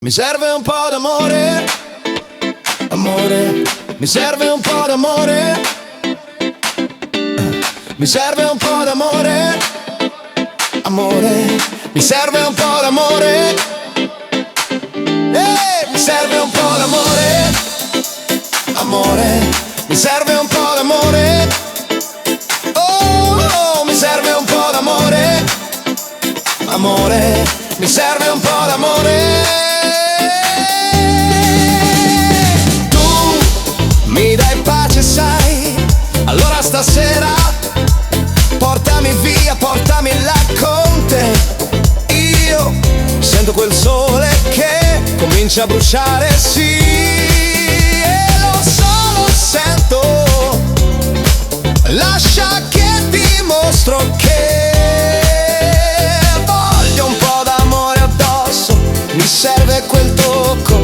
Mi serve un po' d'amore, amore, mi serve un po' d'amore, mi serve un po' d'amore, amore, mi serve un po' d'amore, mi serve un po' d'amore, amore, mi serve un po' d'amore, oh, mi serve un po' d'amore, amore, mi serve un po' d'amore. Mi dai pace, sai, allora stasera portami via, portami là con te. Io sento quel sole che comincia a bruciare, sì, e lo sento. Lascia che dimostro che voglio un po' d'amore addosso. Mi serve quel tocco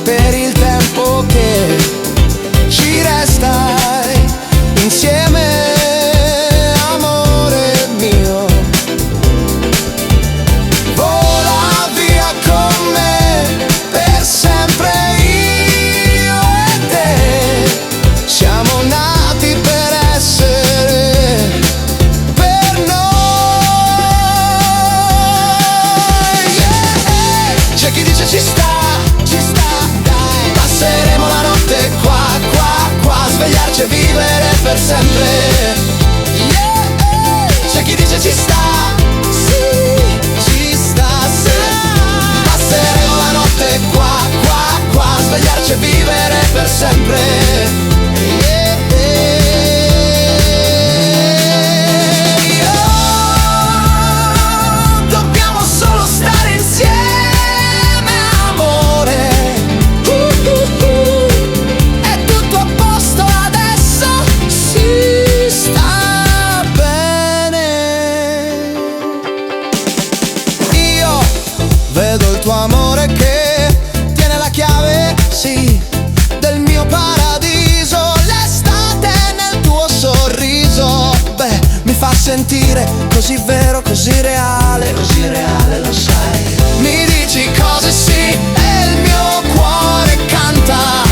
per il tempo che ci restai insieme, amore mio. Vola via con me per sempre, io e te siamo nati per essere per noi, yeah. C'è chi dice ci sta, dai, passeremo la notte qua, svegliarci e vivere per sempre, yeah. C'è chi dice ci sta, sì, ci sta, sì. Passeremo la notte qua, svegliarci e vivere per sempre, yeah. Dobbiamo solo stare insieme, amore. È tutto a posto adesso, si sta bene. Io vedo il tuo amore che tiene la chiave, sì, del mio paradiso. L'estate nel tuo sorriso, beh, mi fa sentire così vero, così reale, lo sai. Mi dici cose sì e il mio cuore canta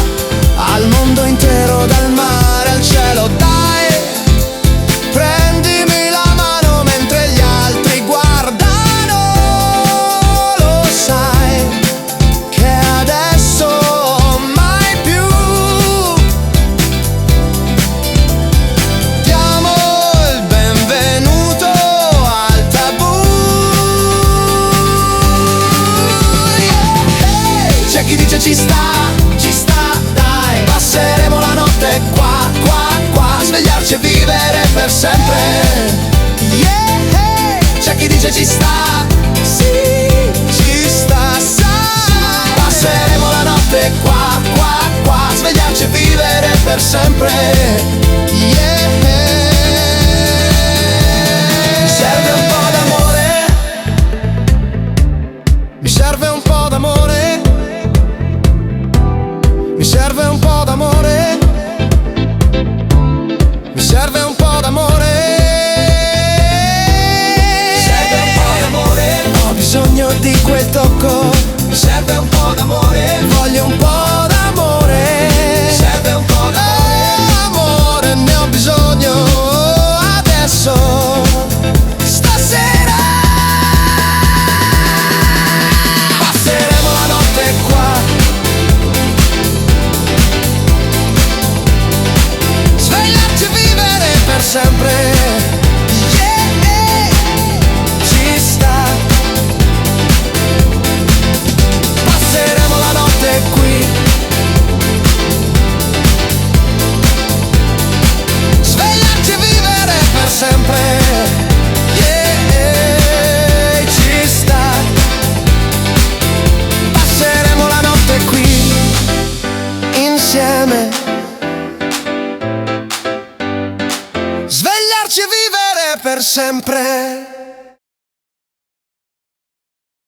al mondo intero, dal mare al cielo, dai, prendimi la mano mentre gli altri guardano. Lo sai che adesso mai più diamo il benvenuto al tabù, yeah. C'è chi dice ci sta, dai, passeremo la notte qua, svegliarci e vivere per sempre, yeah. C'è chi dice ci sta, sì, ci sta, sai. Passeremo la notte qua, svegliarci e vivere per sempre, yeah. Mi serve un po' d'amore, mi serve un po' d'amore, mi serve un po' d'amore, mi serve un po' d'amore, mi serve un po' d'amore, ho bisogno di quel tocco, mi serve un po' d'amore, voglio un po' d'amore, mi serve un po' d'amore, amore, ne ho bisogno adesso, stasera. Passeremo la notte qua, svegliarci e vivere per sempre, yeah. Ci sta. Passeremo la notte qui, svegliarci e vivere per sempre, yeah. Ci sta. Passeremo la notte qui insieme, svegliarci e vivere per sempre.